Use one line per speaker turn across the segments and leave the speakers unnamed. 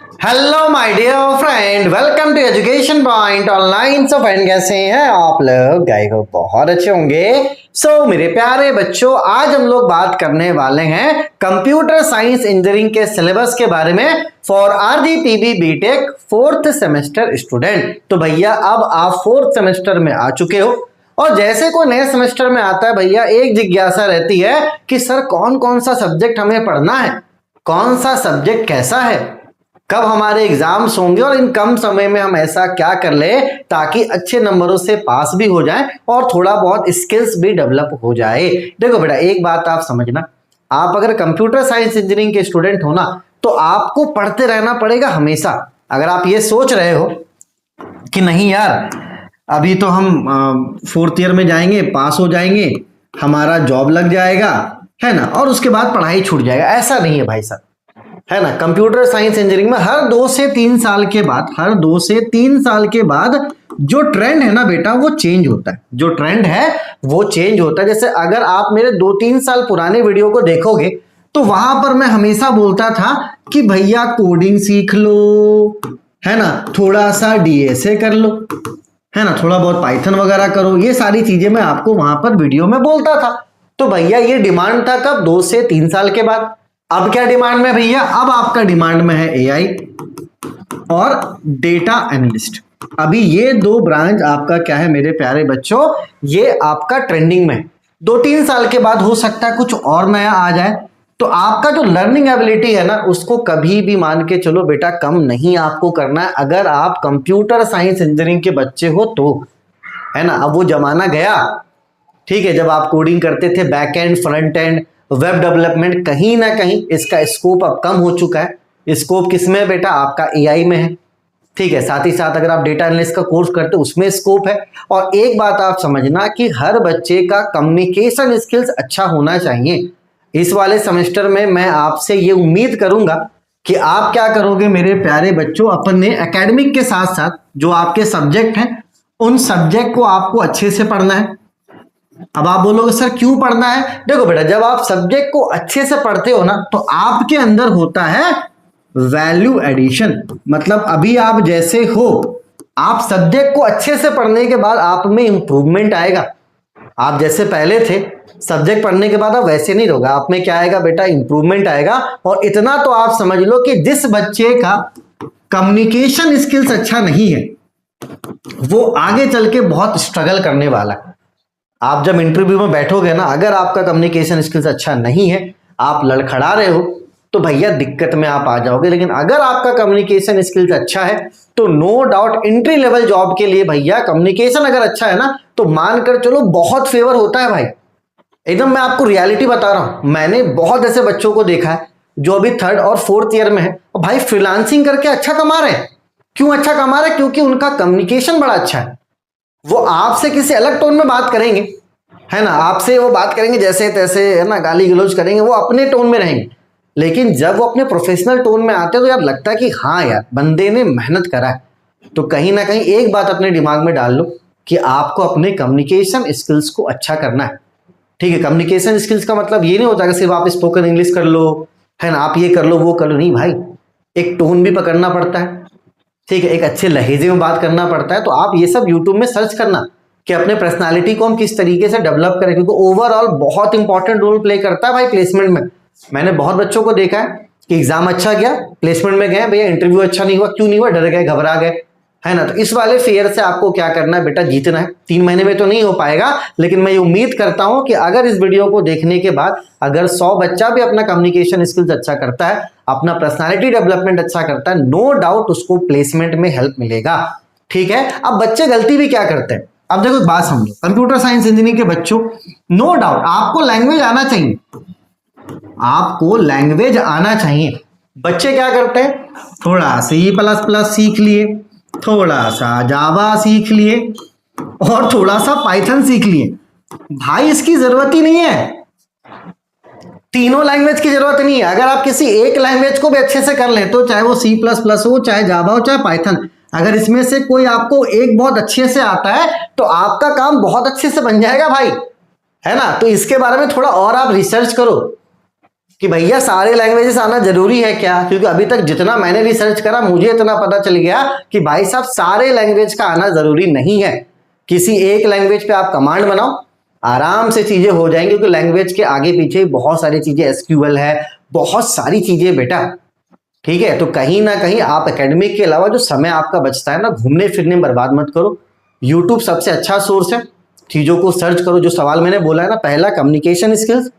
Hello my dear friend, welcome to education point online. So friend, कैसे हैं आप लोग? गाय को बहुत अच्छे होंगे। मेरे प्यारे बच्चों, आज हम लोग बात करने वाले हैं कंप्यूटर साइंस इंजीनियरिंग के सिलेबस के बारे में for RGPV BTech fourth semester student. तो भैया, अब आप फोर्थ सेमेस्टर में आ चुके हो और जैसे कोई नए सेमेस्टर में आता है भैया, एक जिज्ञासा रहती है कि सर कौन कौन सा सब्जेक्ट हमें पढ़ना है, कौन सा सब्जेक्ट कैसा है, कब हमारे एग्जाम्स होंगे और इन कम समय में हम ऐसा क्या कर ले ताकि अच्छे नंबरों से पास भी हो जाएं और थोड़ा बहुत स्किल्स भी डेवलप हो जाए। देखो बेटा, एक बात आप समझना, आप अगर कंप्यूटर साइंस इंजीनियरिंग के स्टूडेंट हो ना, तो आपको पढ़ते रहना पड़ेगा हमेशा। अगर आप ये सोच रहे हो कि नहीं यार, अभी तो हम फोर्थ ईयर में जाएंगे, पास हो जाएंगे, हमारा जॉब लग जाएगा, है ना, और उसके बाद पढ़ाई छूट जाएगा, ऐसा नहीं है भाई साहब, है ना। कंप्यूटर साइंस इंजीनियरिंग में हर 2 से 3 साल के बाद, हर 2 से 3 साल के बाद जो ट्रेंड है ना बेटा, वो चेंज होता है। जो ट्रेंड है वो चेंज होता है। जैसे अगर आप मेरे 2-3 साल पुराने वीडियो को देखोगे तो वहां पर मैं हमेशा बोलता था कि भैया कोडिंग सीख लो, है ना, थोड़ा सा डीएसए कर लो, है ना, थोड़ा बहुत पाइथन वगैरह करो, ये सारी चीजें मैं आपको वहां पर वीडियो में बोलता था। तो भैया ये डिमांड था कब? 2 से 3 साल के बाद। अब क्या डिमांड में भैया? अब आपका डिमांड में है एआई और डेटा एनालिस्ट। अभी ये 2 ब्रांच आपका क्या है मेरे प्यारे बच्चों, ये आपका ट्रेंडिंग में। 2-3 साल के बाद हो सकता है कुछ और नया आ जाए। तो आपका जो लर्निंग एबिलिटी है ना, उसको कभी भी मान के चलो बेटा, कम नहीं आपको करना है अगर आप कंप्यूटर साइंस इंजीनियरिंग के बच्चे हो तो, है ना। अब वो जमाना गया, ठीक है, जब आप कोडिंग करते थे, back and, front end, web development, कहीं ना कहीं इसका स्कोप अब कम हो चुका है। स्कोप किसमें है बेटा? आपका एआई में है, ठीक है। साथ ही साथ अगर आप डेटा एनालिस्ट का कोर्स करते हो उसमें स्कोप है। और एक बात आप समझना कि हर बच्चे का कम्युनिकेशन स्किल्स अच्छा होना चाहिए। इस वाले सेमेस्टर में मैं आपसे ये उम्मीद करूंगा कि आप क्या करोगे मेरे प्यारे बच्चों, अपने एकेडमिक के साथ साथ जो आपके सब्जेक्ट हैं उन सब्जेक्ट को आपको अच्छे से पढ़ना है। अब आप बोलोगे सर क्यों पढ़ना है? देखो बेटा, जब आप सब्जेक्ट को अच्छे से पढ़ते हो ना, तो आपके अंदर होता है वैल्यू एडिशन। मतलब अभी आप जैसे हो, आप सब्जेक्ट को अच्छे से पढ़ने के बाद आप में इंप्रूवमेंट आएगा। आप जैसे पहले थे, सब्जेक्ट पढ़ने के बाद आप वैसे नहीं रहोगे, आप में क्या आएगा बेटा? इंप्रूवमेंट आएगा। और इतना तो आप समझ लो कि जिस बच्चे का कम्युनिकेशन स्किल्स अच्छा नहीं है, वो आगे चल के बहुत स्ट्रगल करने वाला है। आप जब इंटरव्यू में बैठोगे ना, अगर आपका कम्युनिकेशन स्किल्स अच्छा नहीं है, आप लड़खड़ा रहे हो, तो भैया दिक्कत में आप आ जाओगे। लेकिन अगर आपका कम्युनिकेशन स्किल्स अच्छा है तो no doubt entry level job के लिए भैया कम्युनिकेशन अगर अच्छा है ना, तो मानकर चलो बहुत फेवर होता है भाई। एकदम मैं आपको रियलिटी बता रहा हूं, मैंने बहुत ऐसे बच्चों को देखा है जो अभी 3rd और 4th ईयर में है और भाई फ्रीलांसिंग करके अच्छा कमा रहे हैं। क्यों अच्छा कमा रहे हैं? क्योंकि उनका कम्युनिकेशन बड़ा अच्छा है। वो आपसे किसी अलग टोन में बात करेंगे, है ना, आपसे वो बात करेंगे जैसे तैसे, है ना, गाली गलौज करेंगे, वो अपने टोन में रहेंगे। लेकिन जब वो अपने प्रोफेशनल टोन में आते हैं तो यार लगता है कि हाँ यार, बंदे ने मेहनत करा है। तो कहीं ना कहीं एक बात अपने दिमाग में डाल लो कि आपको अपने कम्युनिकेशन स्किल्स को अच्छा करना है, ठीक है। कम्युनिकेशन स्किल्स का मतलब ये नहीं होता कि सिर्फ आप स्पोकन इंग्लिश कर लो, है ना, आप ये कर लो वो कर लो, नहीं भाई, एक टोन भी पकड़ना पड़ता है, ठीक है, एक अच्छे लहजे में बात करना पड़ता है। तो आप ये सब यूट्यूब में सर्च करना कि अपने पर्सनालिटी को हम किस तरीके से डेवलप करें, क्योंकि ओवरऑल बहुत इंपॉर्टेंट रोल प्ले करता है भाई प्लेसमेंट में। मैंने बहुत बच्चों को देखा है कि एग्जाम अच्छा गया, प्लेसमेंट में गए भैया, इंटरव्यू अच्छा नहीं हुआ। क्यों नहीं हुआ? डर गए, घबरा गए, है ना। तो इस वाले फेयर से आपको क्या करना है बेटा? जीतना है। 3 महीने में तो नहीं हो पाएगा, लेकिन मैं ये उम्मीद करता हूं कि अगर इस वीडियो को देखने के बाद अगर 100 बच्चा भी अपना कम्युनिकेशन स्किल्स अच्छा करता है, अपना पर्सनालिटी डेवलपमेंट अच्छा करता है, नो डाउट उसको प्लेसमेंट में हेल्प मिलेगा, ठीक है। अब बच्चे गलती भी क्या करते हैं? अब देखो एक बात समझो, कंप्यूटर साइंस इंजीनियरिंग के बच्चों, नो डाउट आपको लैंग्वेज आना चाहिए, आपको लैंग्वेज आना चाहिए। बच्चे क्या करते हैं? थोड़ा C++ सीख लिए, थोड़ा सा जावा सीख लिए और थोड़ा सा पाइथन सीख लिए। भाई इसकी जरूरत ही नहीं है, तीनों लैंग्वेज की जरूरत नहीं है। अगर आप किसी एक लैंग्वेज को भी अच्छे से कर लें, तो चाहे वो C++ हो, चाहे जावा हो, चाहे पाइथन, अगर इसमें से कोई आपको एक बहुत अच्छे से आता है तो आपका काम बहुत अच्छे से बन जाएगा भाई, है ना। तो इसके बारे में थोड़ा और आप रिसर्च करो कि भैया सारे लैंग्वेजेस आना जरूरी है क्या, क्योंकि अभी तक जितना मैंने रिसर्च करा मुझे इतना पता चल गया कि भाई साहब सारे लैंग्वेज का आना जरूरी नहीं है। किसी एक लैंग्वेज पे आप कमांड बनाओ, आराम से चीजें हो जाएंगी, क्योंकि लैंग्वेज के आगे पीछे बहुत सारी चीजें, एसक्यूएल है, बहुत सारी चीजें बेटा। ठीक है, तो कहीं ना कहीं आप एकेडमिक के अलावा जो समय आपका बचता है ना, घूमने फिरने में बर्बाद मत करो। यूट्यूब सबसे अच्छा सोर्स है, चीजों को सर्च करो। जो सवाल मैंने बोला है ना, पहला कम्युनिकेशन स्किल्स,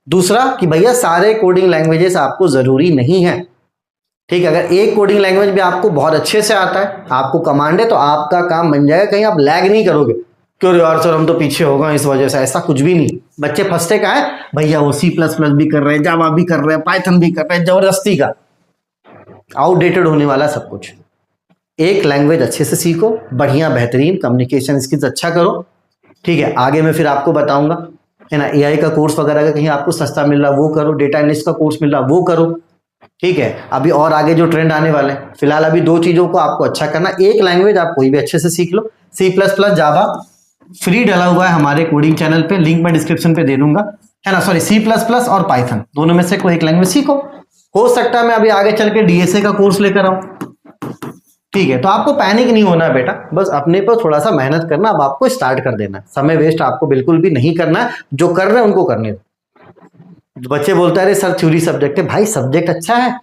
दूसरा कि भैया सारे कोडिंग लैंग्वेजेस आपको जरूरी नहीं है। ठीक है, अगर एक कोडिंग लैंग्वेज भी आपको बहुत अच्छे से आता है, आपको कमांड है, तो आपका काम बन जाएगा। कहीं आप लैग नहीं करोगे, क्यों यार सर हम तो पीछे हो गए इस वजह से, ऐसा कुछ भी नहीं। बच्चे फंसते कहाँ है भैया, वो C++ भी कर रहे हैं, जावा भी कर रहे हैं, पाइथन भी कर रहे हैं, जबरदस्ती का, आउटडेटेड होने वाला सब कुछ। एक लैंग्वेज अच्छे से सीखो, बढ़िया बेहतरीन कम्युनिकेशन स्किल्स अच्छा करो। ठीक है, आगे मैं फिर आपको बताऊंगा, है ना, AI का कोर्स वगैरह का कहीं आपको सस्ता मिल रहा वो करो, डेटा एनालिस्ट का कोर्स मिल रहा वो करो। ठीक है, अभी और आगे जो ट्रेंड आने वाले हैं, फिलहाल अभी दो चीजों को आपको अच्छा करना। एक लैंग्वेज आप कोई भी अच्छे से सीख लो, C++, जावा फ्री डला हुआ है हमारे कोडिंग चैनल पे, लिंक मैं डिस्क्रिप्शन पे दे दूंगा, है ना। सॉरी, C++ और पाइथन दोनों में से कोई एक लैंग्वेज सीखो। हो सकता है मैं अभी आगे चल के DSA का कोर्स लेकर आऊं। ठीक है, तो आपको पैनिक नहीं होना बेटा, बस अपने पर थोड़ा सा मेहनत करना। अब आपको स्टार्ट कर देना है, समय वेस्ट आपको बिल्कुल भी नहीं करना है। जो कर रहे हैं उनको करने दो। बच्चे बोलते हैं अरे सर थ्योरी सब्जेक्ट है, भाई सब्जेक्ट अच्छा है।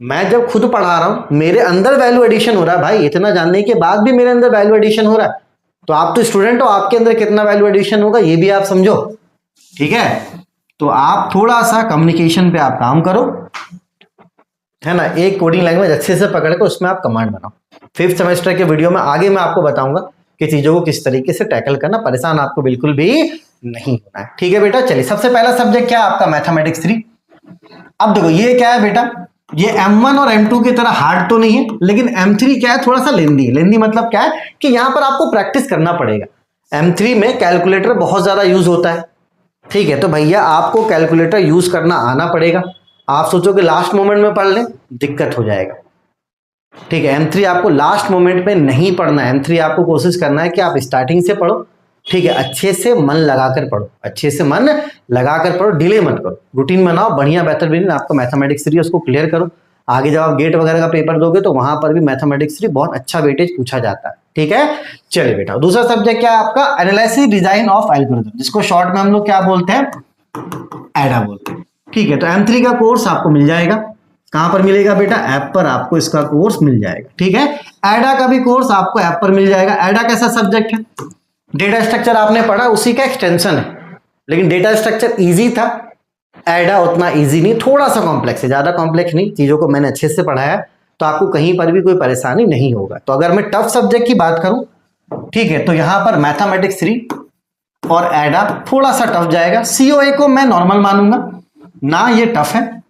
मैं जब खुद पढ़ा रहा हूं मेरे अंदर वैल्यू एडिशन हो रहा है भाई, इतना जानने के बाद भी मेरे अंदर वैल्यू एडिशन हो रहा है। तो आप तो स्टूडेंट हो, आपके अंदर कितना वैल्यू एडिशन होगा ये भी आप समझो। ठीक है, तो आप थोड़ा सा कम्युनिकेशन पे आप काम करो, है ना। एक कोडिंग लैंग्वेज अच्छे से पकड़ कर उसमें आप कमांड बनाओ। 5th सेमेस्टर के वीडियो में आगे मैं आपको बताऊंगा कि चीजों को किस तरीके से टैकल करना। परेशान आपको बिल्कुल भी नहीं होना है। ठीक है बेटा, चलिए सबसे पहला सब्जेक्ट क्या है आपका, मैथमेटिक्स 3। अब देखो ये क्या है बेटा, ये M1 और M2 की तरह हार्ड तो नहीं है, लेकिन M3 क्या है, थोड़ा सा लेंदी है। लेंदी मतलब क्या है कि यहां पर आपको प्रैक्टिस करना पड़ेगा। M3 में कैलकुलेटर बहुत ज्यादा यूज होता है। ठीक है, तो भैया आपको कैलकुलेटर यूज करना आना पड़ेगा। आप सोचो कि लास्ट मोमेंट में पढ़ लें, दिक्कत हो जाएगा। ठीक है, M3 आपको लास्ट मोमेंट में नहीं पढ़ना है। M3 आपको कोशिश करना है कि आप स्टार्टिंग से पढ़ो। ठीक है, अच्छे से मन लगाकर पढ़ो, अच्छे से मन लगाकर पढ़ो, डिले मत करो, रूटीन बनाओ, बढ़िया बेहतरीन आपका मैथमेटिक्स 3 उसको क्लियर करो। आगे जब आप गेट वगैरह का पेपर दोगे तो वहां पर भी मैथमेटिक्स 3 बहुत अच्छा वेटेज पूछा जाता है। ठीक है, चलिए बेटा दूसरा सब्जेक्ट क्या है आपका, एनालिसिस डिजाइन ऑफ एल्गोरिथम, जिसको शॉर्ट में हम लोग क्या बोलते हैं, एडा बोलते हैं। ठीक है, तो M3 का कोर्स आपको मिल जाएगा। कहां पर मिलेगा बेटा, ऐप पर आपको इसका कोर्स मिल जाएगा। ठीक है, एडा का भी कोर्स आपको ऐप पर मिल जाएगा। एडा कैसा सब्जेक्ट है, डेटा स्ट्रक्चर आपने पढ़ा उसी का एक्सटेंशन है, लेकिन डेटा स्ट्रक्चर इजी था, एडा उतना इजी नहीं, थोड़ा सा कॉम्प्लेक्स है, ज्यादा कॉम्प्लेक्स नहीं। चीजों को मैंने अच्छे से पढ़ाया तो आपको कहीं पर भी कोई परेशानी नहीं होगा। तो अगर मैं टफ सब्जेक्ट की बात करूं, ठीक है, तो यहां पर मैथमेटिक्स 3 और एडा थोड़ा सा टफ जाएगा। COA को मैं नॉर्मल मानूंगा, ना ये टफ है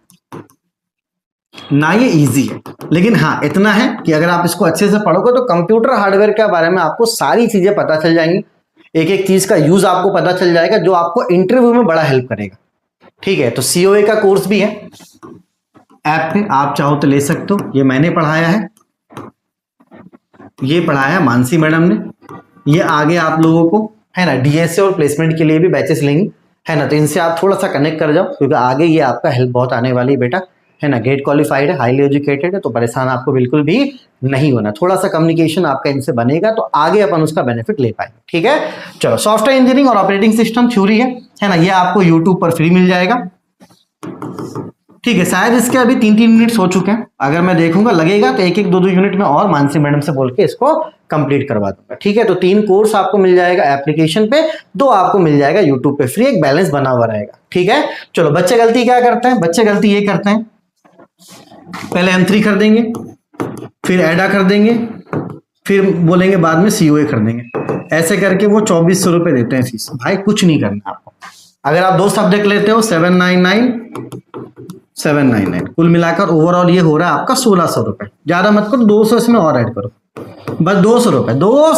ना ये इजी है, लेकिन हाँ इतना है कि अगर आप इसको अच्छे से पढ़ोगे तो कंप्यूटर हार्डवेयर के बारे में आपको सारी चीजें पता चल जाएंगी। एक एक चीज का यूज आपको पता चल जाएगा, जो आपको इंटरव्यू में बड़ा हेल्प करेगा। ठीक है, तो COA का कोर्स भी है ऐप पे, आप चाहो तो ले सकते हो। ये मैंने पढ़ाया है, ये पढ़ाया मानसी मैडम ने, ये आगे आप लोगों को, है ना, DSA और प्लेसमेंट के लिए भी बैचेस लेंगी, है ना। तो इनसे आप थोड़ा सा कनेक्ट कर जाओ, क्योंकि आगे ये आपका हेल्प बहुत आने वाली है बेटा, है ना। गेट क्वालिफाइड है, हाईली एजुकेटेड है, तो परेशान आपको बिल्कुल भी नहीं होना। थोड़ा सा कम्युनिकेशन आपका इनसे बनेगा तो आगे अपन उसका बेनिफिट ले पाएंगे। ठीक है, चलो सॉफ्टवेयर इंजीनियरिंग और ऑपरेटिंग सिस्टम थ्योरी है ना, ये आपको यूट्यूब पर फ्री मिल जाएगा। ठीक है, शायद इसके अभी 3-3 मिनट्स हो चुके हैं, अगर मैं देखूंगा लगेगा तो 1-1, 2-2 यूनिट में और मानसी मैडम से बोल के इसको कंप्लीट करवा दूंगा। ठीक है, तो 3 कोर्स आपको मिल जाएगा एप्लीकेशन पे, 2 आपको मिल जाएगा यूट्यूब पे फ्री, एक बैलेंस बना हुआ रहेगा। ठीक है, चलो बच्चे गलती क्या करते हैं, बच्चे गलती ये करते हैं, पहले M3 कर देंगे, फिर एडा कर देंगे, फिर बोलेंगे बाद में COA कर देंगे। ऐसे करके वो 2400 रुपए देते हैं फीस। भाई कुछ नहीं करना आपको, अगर आप 2 सब्जेक्ट लेते हो 799 कुल मिलाकर ओवरऑल ये हो रहा है आपका 1600 रुपए। ज्यादा मत करो, 200 इसमें और ऐड करो, बस 200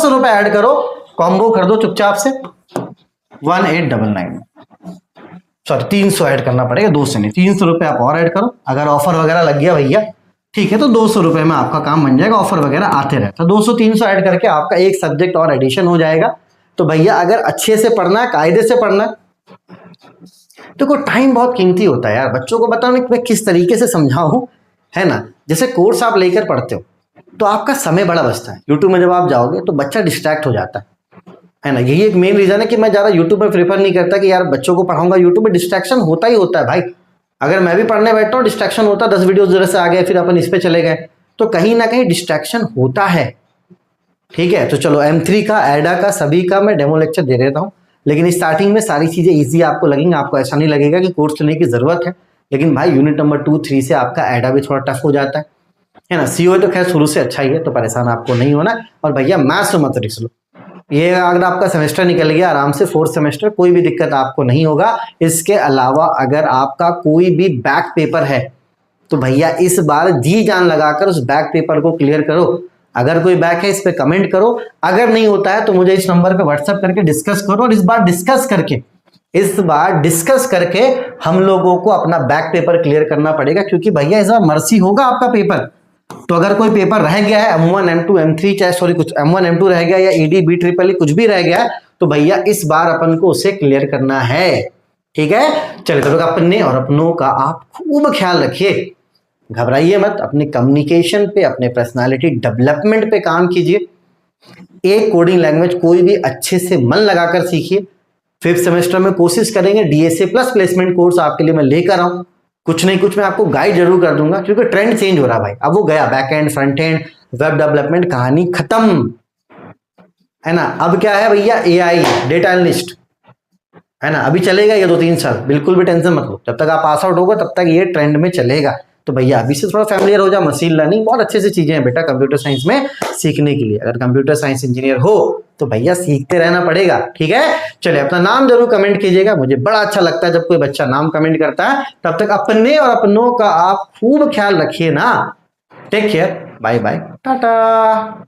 रुपए ऐड करो, कॉम्बो कर दो चुपचाप से 1899, सॉरी 300 ऐड करना पड़ेगा, 200 नहीं, 300 रुपए आप और ऐड करो। अगर ऑफर वगैरह लग गया भैया, ठीक है, तो 200 रुपए में आपका काम बन जाएगा। ऑफर वगैरह आते रहता है, 200-300 ऐड करके आपका एक सब्जेक्ट और एडिशन हो जाएगा। तो भैया अगर अच्छे से पढ़ना है, कायदे से पढ़ना है, देखो टाइम बहुत कीमती होता है यार, बच्चों को बताओ कि मैं किस तरीके से समझाऊं, है ना। जैसे कोर्स आप लेकर पढ़ते हो तो आपका समय बड़ा बचता है। यूट्यूब में जब आप जाओगे तो बच्चा डिस्ट्रैक्ट हो जाता है ना। यही एक मेन रीजन है कि मैं ज़्यादा यूट्यूब में प्रेफर नहीं करता कि यार बच्चों को पढ़ाऊंगा। यूट्यूब में डिस्ट्रैक्शन होता ही होता है भाई। अगर मैं भी पढ़ने बैठता हूँ डिस्ट्रैक्शन होता है, 10 वीडियो जरा से आ गए फिर अपन इस पे चले गए, तो कहीं ना कहीं डिस्ट्रैक्शन होता है। ठीक है, तो चलो M3 का, एडा का, सभी का मैं डेमो लेक्चर दे देता हूँ। लेकिन स्टार्टिंग में सारी चीज़ें ईजी आपको लगेंगी, आपको ऐसा नहीं लगेगा कि कोर्स लेने की ज़रूरत है। लेकिन भाई यूनिट नंबर 2-3 से आपका एडा भी थोड़ा टफ हो जाता है ना। सीओ तो खैर शुरू से अच्छा ही है, तो परेशान आपको नहीं होना। और भैया मैथ्स तो मत रिस्क लो, ये अगर आपका सेमेस्टर निकल गया आराम से, 4th सेमेस्टर, कोई भी दिक्कत आपको नहीं होगा। इसके अलावा अगर आपका कोई भी बैक पेपर है तो भैया इस बार जी जान लगाकर उस बैक पेपर को क्लियर करो। अगर कोई बैक है इस पे कमेंट करो, अगर नहीं होता है तो मुझे इस नंबर पे व्हाट्सएप करके डिस्कस करो। और इस बार डिस्कस करके हम लोगों को अपना बैक पेपर क्लियर करना पड़ेगा, क्योंकि भैया इस बार मर्सी होगा आपका पेपर। तो अगर कोई पेपर रह गया है M1 M2 M3 चाहे सॉरी कुछ M1 M2 रह गया या ED BEEE कुछ भी रह गया है, तो भैया इस बार अपन को उसे क्लियर करना है। ठीक है, चलिए तो अपने और अपनों का आप खूब ख्याल रखिए, घबराइए मत, अपने कम्युनिकेशन पे, अपने पर्सनालिटी डेवलपमेंट पे काम कीजिए। एक कोडिंग लैंग्वेज कोई भी अच्छे से मन लगाकर सीखिए। 5th सेमेस्टर में कोशिश करेंगे DSA प्लस प्लेसमेंट कोर्स आपके लिए मैं लेकर आऊं। कुछ नहीं कुछ मैं आपको गाइड जरूर कर दूंगा, क्योंकि ट्रेंड चेंज हो रहा है भाई। अब वो गया back and, front end, web development, कहानी खत्म, है ना। अब क्या है भैया, AI, डेटा एनालिस्ट, है ना। अभी चलेगा ये 2-3 साल, बिल्कुल भी टेंशन मत लो। जब तक आप पास आउट होगा तब तक ये ट्रेंड में चलेगा। तो भैया अभी से थोड़ा फैमिलियर हो जा। मशीन लर्निंग बहुत अच्छी सी चीजें हैं बेटा कंप्यूटर साइंस में सीखने के लिए। अगर कंप्यूटर साइंस इंजीनियर हो तो भैया सीखते रहना पड़ेगा। ठीक है, चलिए अपना नाम जरूर कमेंट कीजिएगा, मुझे बड़ा अच्छा लगता है जब कोई बच्चा नाम कमेंट करता है। तब तक अपने और अपनों का आप खूब ख्याल रखिए ना। Take care, bye bye, Tata.